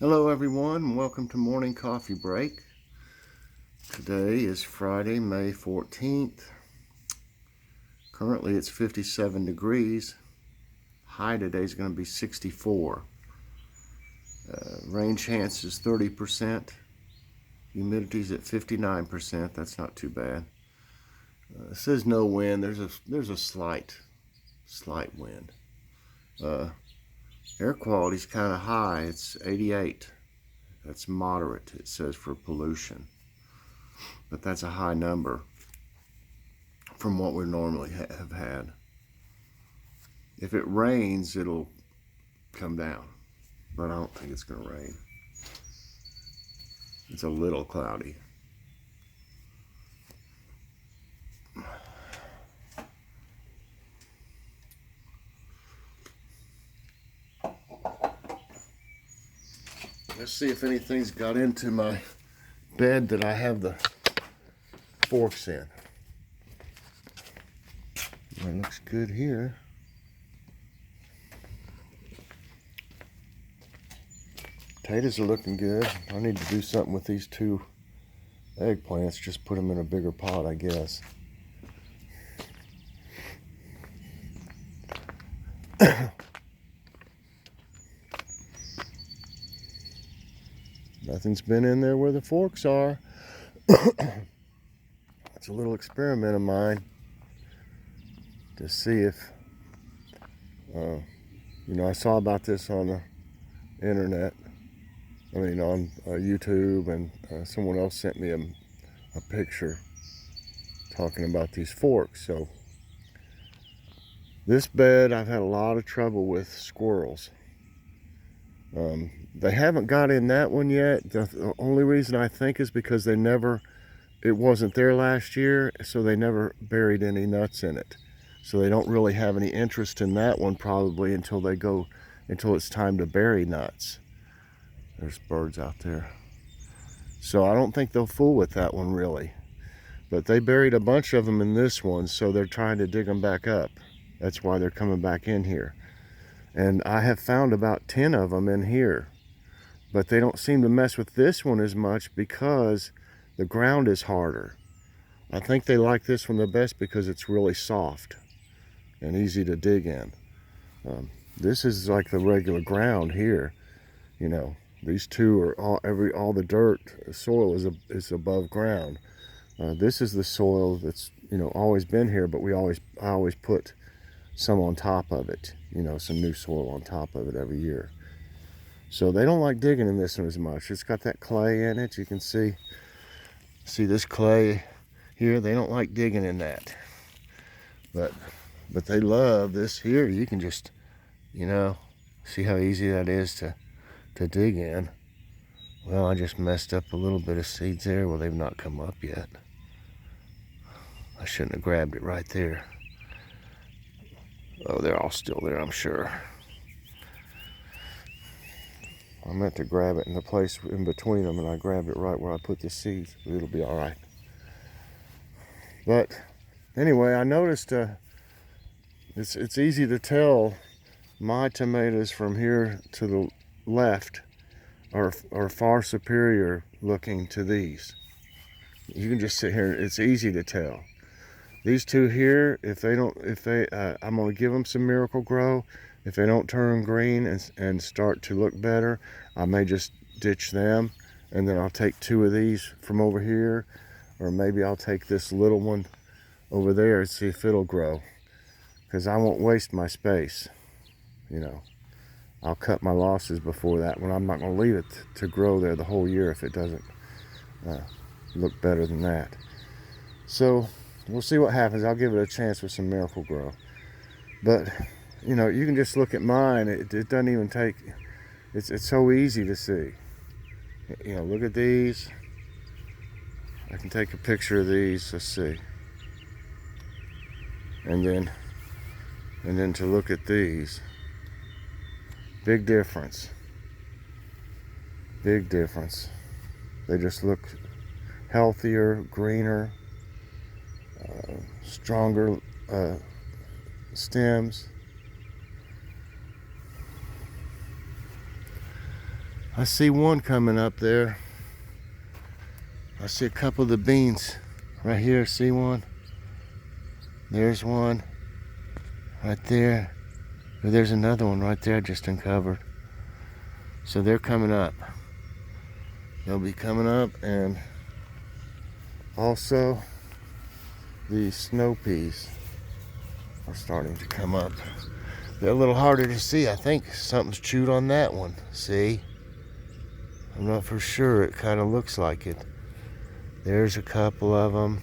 Hello everyone, welcome to Morning Coffee Break. Today is Friday, May 14th. Currently it's 57 degrees. High today is going to be 64. Rain chance is 30%. Humidity's at 59%. That's not too bad. It says no wind. There's a slight wind. Air quality's kind of high. It's 88. That's moderate, it says, for pollution. But that's a high number from what we normally have had. If it rains, it'll come down. But I don't think it's going to rain. It's a little cloudy. Let's see if anything's got into my bed that I have the forks in. It looks good here. Potatoes are looking good. I need to do something with these two eggplants. Just put them in a bigger pot, I guess. Nothing's been in there where the forks are. It's a little experiment of mine to see if, I saw about this on the internet. On YouTube, and someone else sent me a picture talking about these forks. So this bed, I've had a lot of trouble with squirrels. They haven't got in that one yet. The only reason I think is because it wasn't there last year, so they never buried any nuts in it. So they don't really have any interest in that one probably until it's time to bury nuts. There's birds out there. So I don't think they'll fool with that one really. But they buried a bunch of them in this one, so they're trying to dig them back up. That's why they're coming back in here. And I have found about 10 of them in here. But they don't seem to mess with this one as much because the ground is harder. I think they like this one the best because it's really soft and easy to dig in. This is like the regular ground here, These two are all the dirt, soil is above ground. This is the soil that's always been here, but I always put some on top of it, some new soil on top of it every year. So they don't like digging in this one as much. It's got that clay in it. You can see this clay here. They don't like digging in that, but they love this here. You can just see how easy that is to dig in. Well, I just messed up a little bit of seeds there. Well, they've not come up yet. I shouldn't have grabbed it right there. Oh, they're all still there, I'm sure. I meant to grab it in the place in between them, and I grabbed it right where I put the seeds. It'll be all right. But anyway, I noticed it's easy to tell my tomatoes from here to the left are far superior looking to these. You can just sit here, it's easy to tell. These two here, I'm gonna give them some Miracle Grow. If they don't turn green and start to look better, I may just ditch them, and then I'll take two of these from over here, or maybe I'll take this little one over there and see if it'll grow, because I won't waste my space. I'll cut my losses before that one. I'm not going to leave it to grow there the whole year if it doesn't look better than that. So we'll see what happens. I'll give it a chance with some Miracle Grow. But you can just look at mine. It doesn't even take. It's so easy to see. Look at these. I can take a picture of these. Let's see. And then to look at these. Big difference. Big difference. They just look healthier, greener, stronger stems. I see one coming up there. I see a couple of the beans right here. See one? There's one right there. There's another one right there just uncovered. So they're coming up. They'll be coming up, and also the snow peas are starting to come up. They're a little harder to see. I think something's chewed on that one. See? I'm not for sure. It kind of looks like it. There's a couple of them.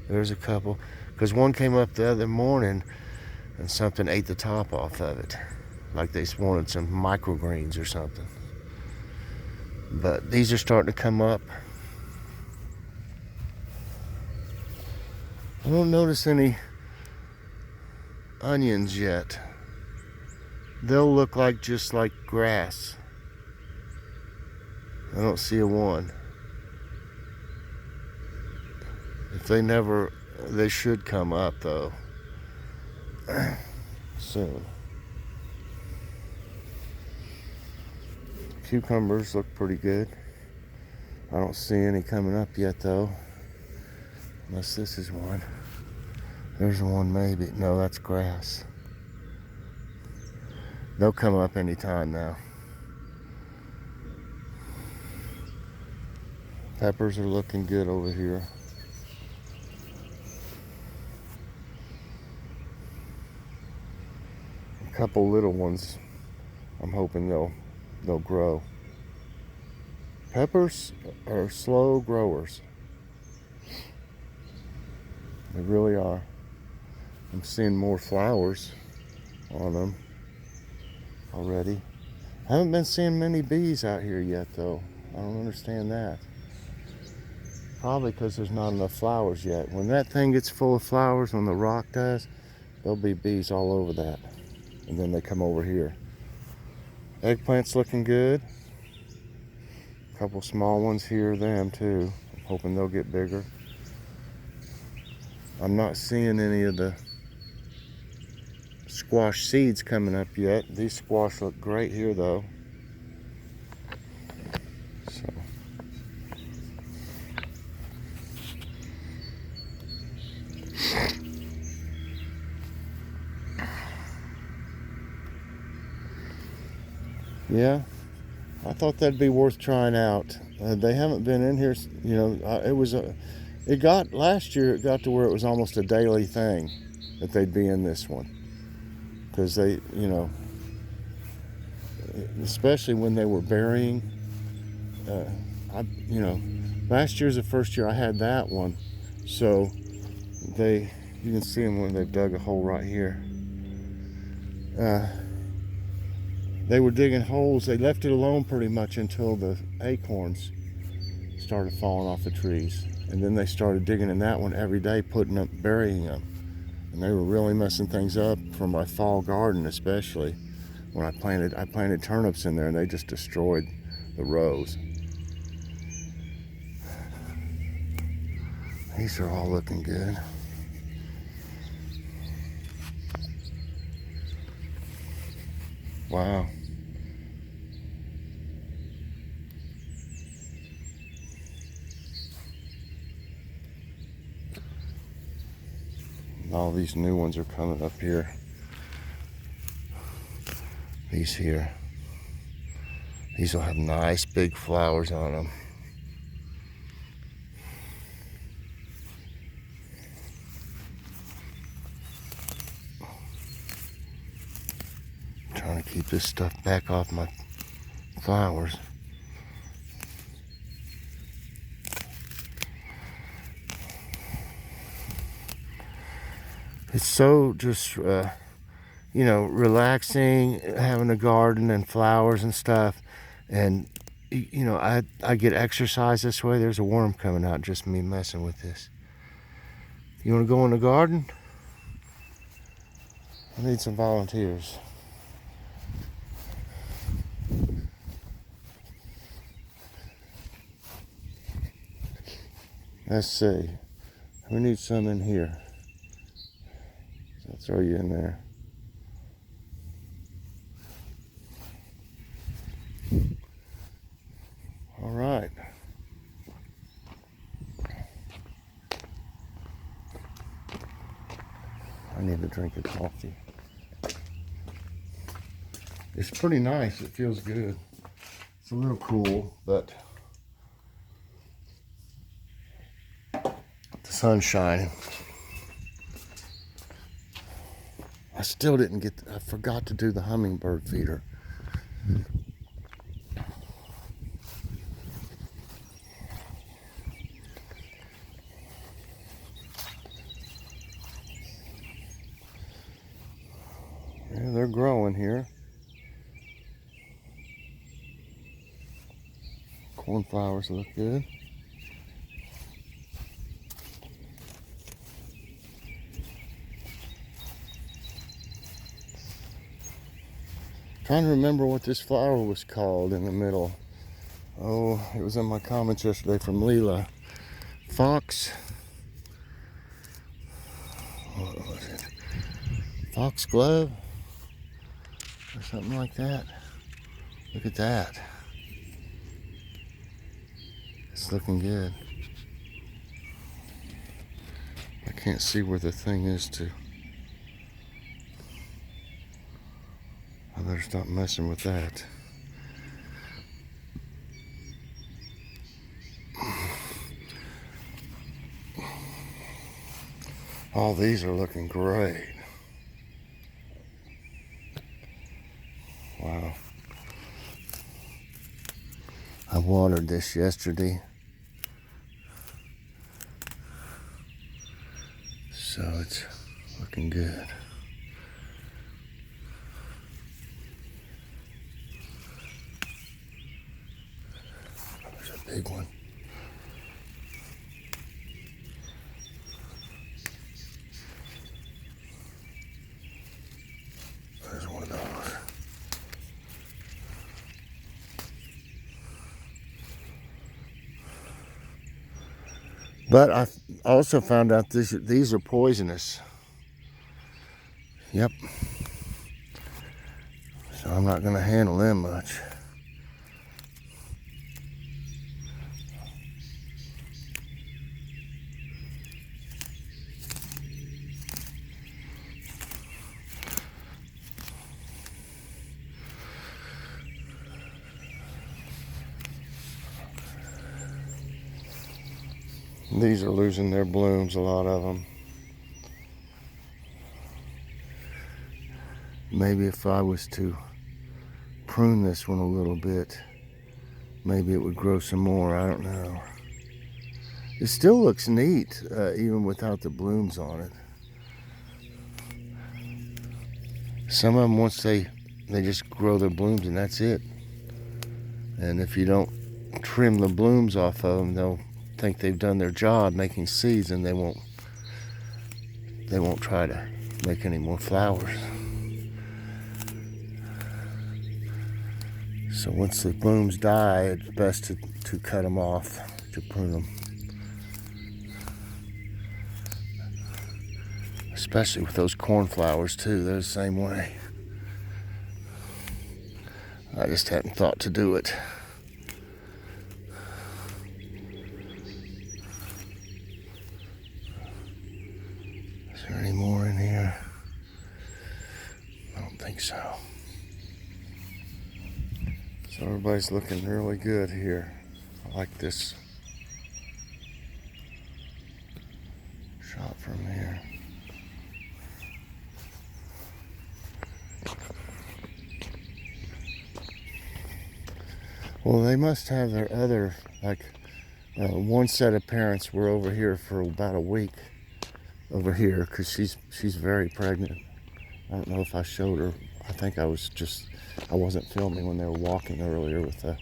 There's a couple. Because one came up the other morning and something ate the top off of it. Like they wanted some microgreens or something. But these are starting to come up. I don't notice any onions yet. They'll look like just like grass. I don't see a one. If they should come up though soon. Cucumbers look pretty good. I don't see any coming up yet though. Unless this is one. There's one maybe. No, that's grass. They'll come up anytime now. Peppers are looking good over here. A couple little ones. I'm hoping they'll grow. Peppers are slow growers. They really are. I'm seeing more flowers on them already. I haven't been seeing many bees out here yet though. I don't understand that. Probably because there's not enough flowers yet. When that thing gets full of flowers, when the rock does, there'll be bees all over that. And then they come over here. Eggplant's looking good. A couple small ones here, them too. I'm hoping they'll get bigger. I'm not seeing any of the squash seeds coming up yet. These squash look great here though. So. Yeah, I thought that'd be worth trying out. They haven't been in here, you know, it got, last year it got to where it was almost a daily thing that they'd be in this one. Because they, you know, especially when they were burying, you know, last year's the first year I had that one. So you can see them when they've dug a hole right here. They were digging holes. They left it alone pretty much until the acorns started falling off the trees. And then they started digging in that one every day, burying them. And they were really messing things up for my fall garden, especially when I planted turnips in there and they just destroyed the rows. These are all looking good. Wow. All these new ones are coming up here. These here. These will have nice big flowers on them. I'm trying to keep this stuff back off my flowers. It's so just, you know, relaxing, having a garden and flowers and stuff. And, you know, I get exercise this way. There's a worm coming out, just me messing with this. You want to go in the garden? I need some volunteers. Let's see. We need some in here. I'll throw you in there. All right. I need to drink a coffee. It's pretty nice. It feels good. It's a little cool, but the sun's shining. I still didn't get, I forgot to do the hummingbird feeder. Yeah, they're growing here. Cornflowers look good. Trying to remember what this flower was called in the middle. Oh, it was in my comments yesterday from Leela. Fox. What was it? Foxglove? Or something like that. Look at that. It's looking good. I can't see where the thing is to. I better stop messing with that. All these are looking great. Wow. I watered this yesterday. So it's looking good. There's a big one. There's one of those. But I also found out these are poisonous. Yep. So I'm not going to handle them much. These are losing their blooms, a lot of them. Maybe if I was to prune this one a little bit, maybe it would grow some more. I don't know. It still looks neat, even without the blooms on it. Some of them, once they just grow their blooms and that's it. And if you don't trim the blooms off of them, they'll think they've done their job making seeds, and they won't try to make any more flowers. So once the blooms die, it's best to cut them off, to prune them. Especially with those cornflowers too, they're the same way. I just hadn't thought to do it. Is there any more in here? I don't think so. So everybody's looking really good here. I like this shot from here. Well, they must have their other, one set of parents were over here for about a week over here, because she's very pregnant. I don't know if I showed her. I think I wasn't filming when they were walking earlier with the,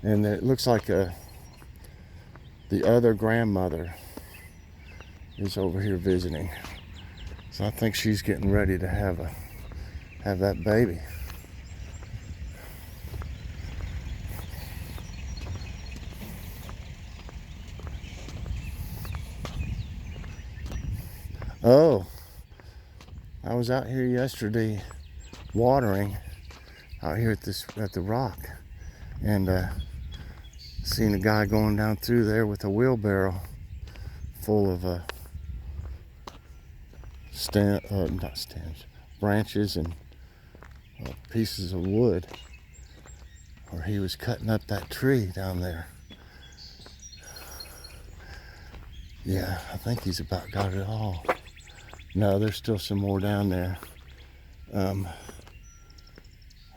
and it looks like the other grandmother is over here visiting. So I think she's getting ready to have that baby. Oh, I was out here yesterday watering out here at the rock, and Seen a guy going down through there with a wheelbarrow full of not stems, branches and pieces of wood, or he was cutting up that tree down there. Yeah, I think he's about got it all. No, there's still some more down there.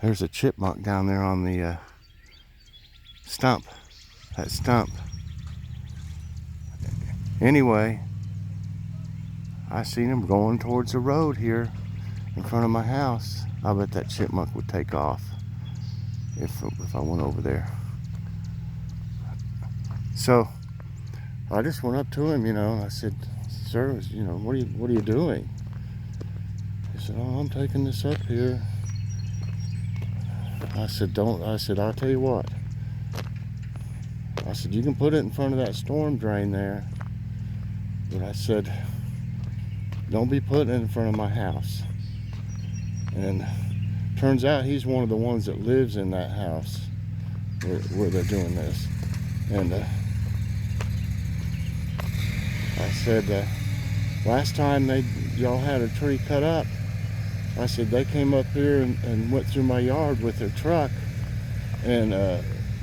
There's a chipmunk down there on the stump. That stump. Anyway, I seen him going towards the road here in front of my house. I bet that chipmunk would take off if I went over there. So I just went up to him, I said, "Sir, what are you doing?" He said, "Oh, I'm taking this up here." I said, "I'll tell you what." I said, "You can put it in front of that storm drain there, but I said, don't be putting it in front of my house." And turns out he's one of the ones that lives in that house where they're doing this. And I said, last time y'all had a tree cut up, I said, they came up here and went through my yard with their truck and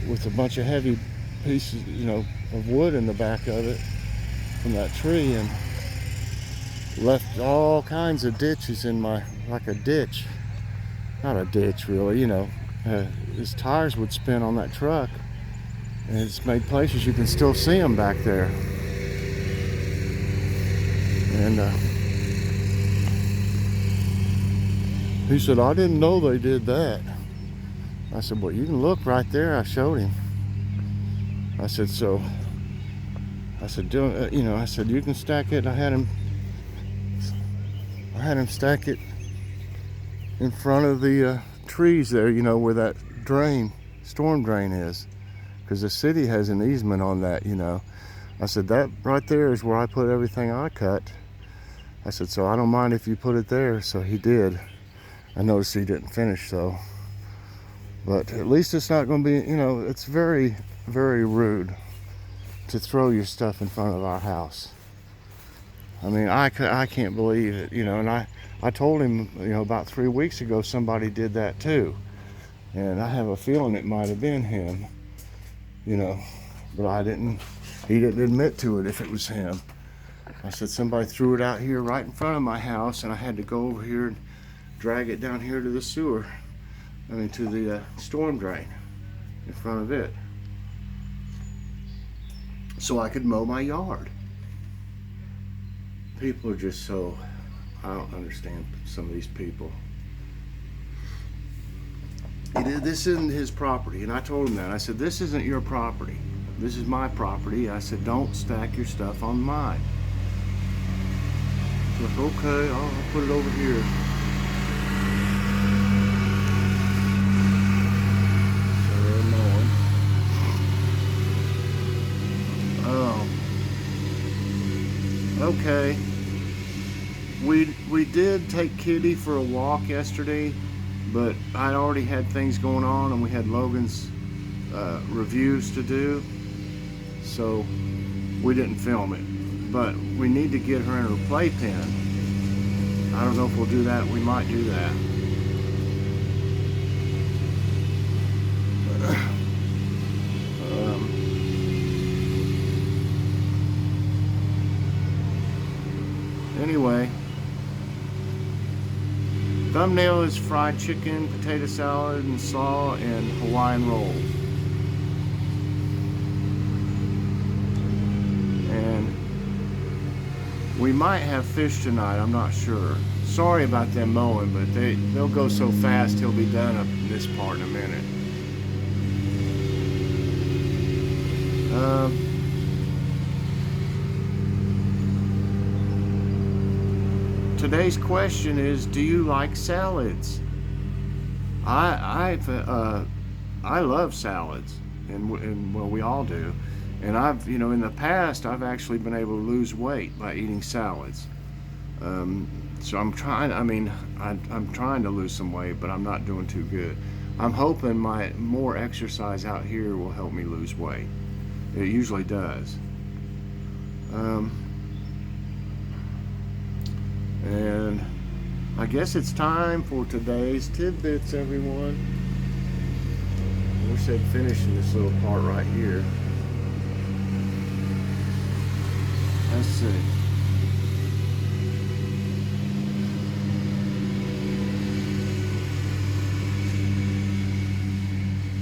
with a bunch of heavy pieces, of wood in the back of it from that tree, and left all kinds of ditches in like a ditch. Not a ditch really, his tires would spin on that truck, and it's made places you can still see them back there. And he said, "I didn't know they did that." I said, "Well, you can look right there." I showed him. I said, I said, "You can stack it." I had him stack it in front of the trees there, where that storm drain is, because the city has an easement on that, I said, "That right there is where I put everything I cut." I said, "So I don't mind if you put it there." So he did. I noticed he didn't finish though, but at least it's not going to be, it's very, very rude to throw your stuff in front of our house. I mean, I can't believe it, and I told him, about 3 weeks ago somebody did that too, and I have a feeling it might have been him, but he didn't admit to it if it was him. I said, somebody threw it out here right in front of my house, and I had to go over here and drag it down here to the to the storm drain in front of it, so I could mow my yard. People are just so, I don't understand some of these people. This isn't his property, and I told him that. I said, "This isn't your property. This is my property." I said, "Don't stack your stuff on mine." He's like, "Okay, I'll put it over here." So they're mowing. Oh. Okay. We did take Kitty for a walk yesterday, but I'd already had things going on, and we had Logan's reviews to do, so we didn't film it. But we need to get her in her playpen. I don't know if we'll do that. We might do that. Anyway, thumbnail is fried chicken, potato salad, and slaw, and Hawaiian rolls. And we might have fish tonight, I'm not sure. Sorry about them mowing, but they'll go so fast he'll be done up in this part in a minute. Today's question is, do you like salads? I love salads, and well, we all do. And I've, in the past, I've actually been able to lose weight by eating salads. So I'm trying to lose some weight, but I'm not doing too good. I'm hoping my more exercise out here will help me lose weight. It usually does. And I guess it's time for today's tidbits, everyone. I wish they'd finish in this little part right here. Let's see.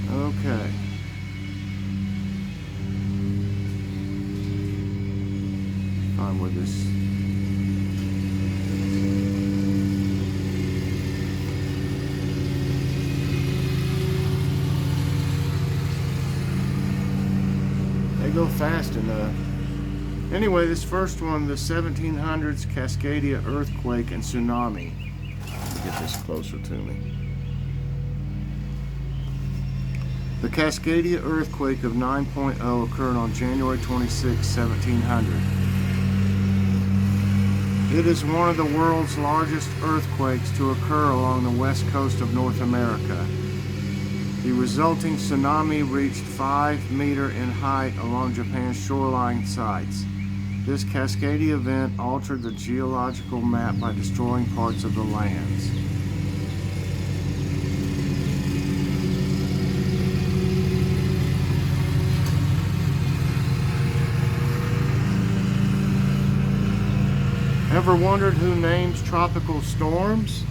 Okay. On with this. They go fast enough. Anyway, this first one, the 1700s Cascadia earthquake and tsunami. Let me get this closer to me. The Cascadia earthquake of 9.0 occurred on January 26, 1700. It is one of the world's largest earthquakes to occur along the west coast of North America. The resulting tsunami reached 5 meters in height along Japan's shoreline sites. This Cascadia event altered the geological map by destroying parts of the lands. Ever wondered who names tropical storms?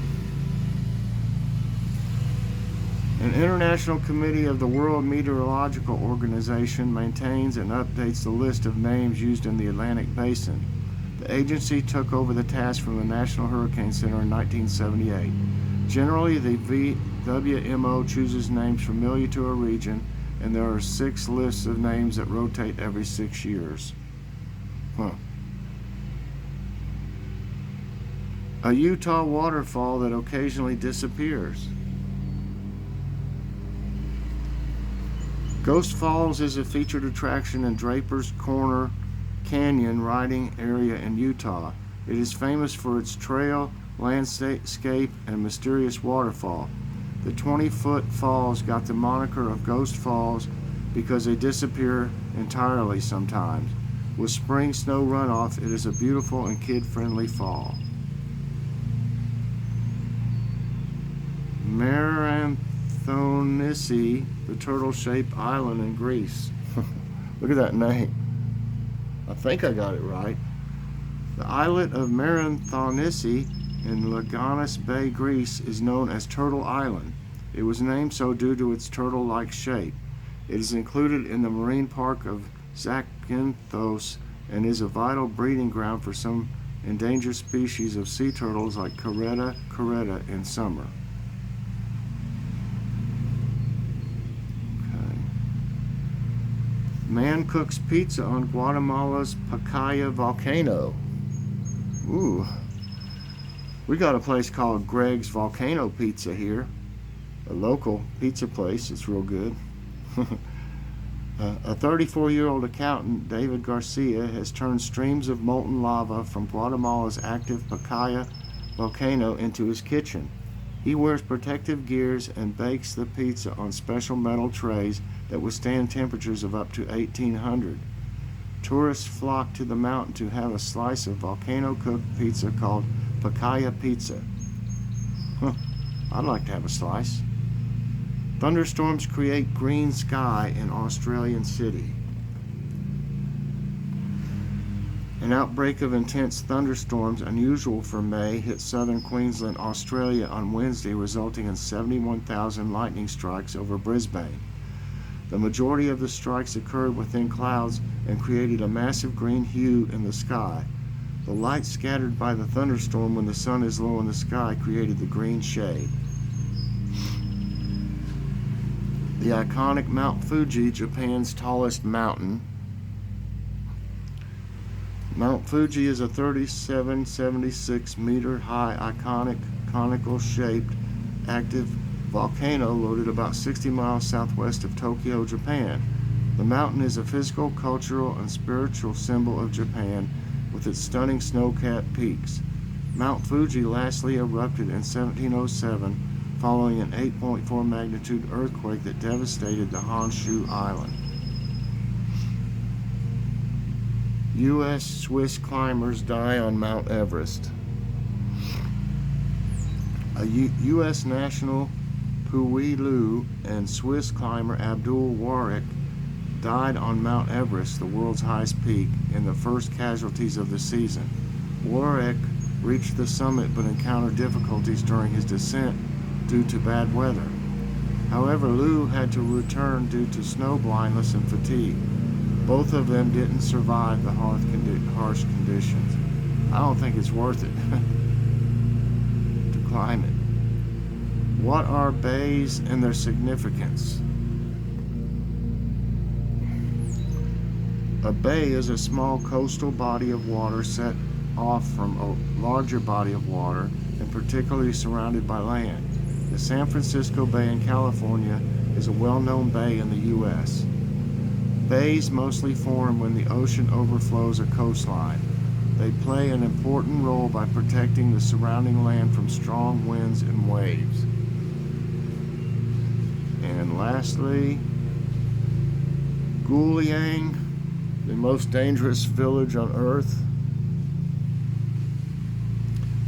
An international committee of the World Meteorological Organization maintains and updates the list of names used in the Atlantic Basin. The agency took over the task from the National Hurricane Center in 1978. Generally, the WMO chooses names familiar to a region, and there are 6 lists of names that rotate every 6 years. A Utah waterfall that occasionally disappears. Ghost Falls is a featured attraction in Draper's Corner Canyon riding area in Utah. It is famous for its trail, landscape, and mysterious waterfall. The 20-foot falls got the moniker of Ghost Falls because they disappear entirely sometimes. With spring snow runoff, it is a beautiful and kid-friendly fall. Maranthonisi, the turtle-shaped island in Greece. Look at that name. I think I got it right. The islet of Maranthonisi in Leganis Bay, Greece is known as Turtle Island. It was named so due to its turtle-like shape. It is included in the marine park of Zakynthos and is a vital breeding ground for some endangered species of sea turtles like Caretta in summer. Man cooks pizza on Guatemala's Pacaya volcano. Ooh. We got a place called Greg's Volcano Pizza here. A local pizza place. It's real good. A 34-year-old accountant, David Garcia, has turned streams of molten lava from Guatemala's active Pacaya volcano into his kitchen. He wears protective gears and bakes the pizza on special metal trays that withstand temperatures of up to 1800. Tourists flock to the mountain to have a slice of volcano-cooked pizza called Pacaya Pizza. I'd like to have a slice. Thunderstorms create green sky in Australian Sydney. An outbreak of intense thunderstorms, unusual for May, hit southern Queensland, Australia on Wednesday, resulting in 71,000 lightning strikes over Brisbane. The majority of the strikes occurred within clouds and created a massive green hue in the sky. The light scattered by the thunderstorm when the sun is low in the sky created the green shade. The iconic Mount Fuji, Japan's tallest mountain. Mount Fuji is a 3776 meter high, iconic, conical shaped, active volcano located about 60 miles southwest of Tokyo, Japan. The mountain is a physical, cultural, and spiritual symbol of Japan with its stunning snow-capped peaks. Mount Fuji lastly erupted in 1707 following an 8.4 magnitude earthquake that devastated the Honshu Island. U.S.-Swiss climbers die on Mount Everest. A U.S. national Pui Lu and Swiss climber Abdul Warwick died on Mount Everest, the world's highest peak, in the first casualties of the season. Warwick reached the summit but encountered difficulties during his descent due to bad weather. However, Lu had to return due to snow blindness and fatigue. Both of them didn't survive the harsh conditions. I don't think it's worth it to climb it. What are bays and their significance? A bay is a small coastal body of water set off from a larger body of water and particularly surrounded by land. The San Francisco Bay in California is a well-known bay in the U.S. Bays mostly form when the ocean overflows a coastline. They play an important role by protecting the surrounding land from strong winds and waves. And lastly, Guliang, the most dangerous village on Earth.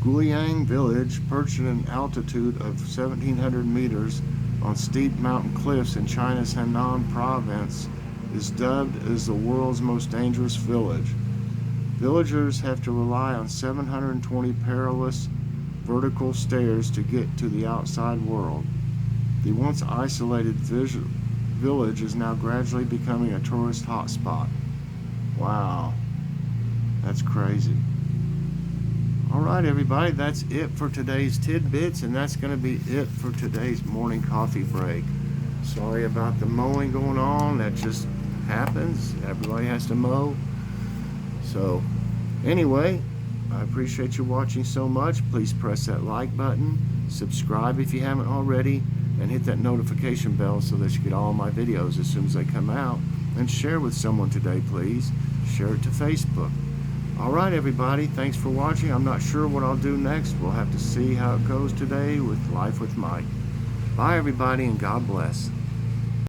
Guliang Village, perched at an altitude of 1,700 meters on steep mountain cliffs in China's Henan province, is dubbed as the world's most dangerous village. Villagers have to rely on 720 perilous vertical stairs to get to the outside world. The once isolated village is now gradually becoming a tourist hotspot. Wow, that's crazy. Alright everybody, that's it for today's tidbits, and that's going to be it for today's morning coffee break. Sorry about the mowing going on, that just happens. Everybody has to mow. So anyway, I appreciate you watching so much. Please press that like button, subscribe if you haven't already, and hit that notification bell so that you get all my videos as soon as they come out. And share with someone today, please. Share it to Facebook. Alright everybody, thanks for watching. I'm not sure what I'll do next. We'll have to see how it goes today with Life with Mike. Bye everybody, and God bless.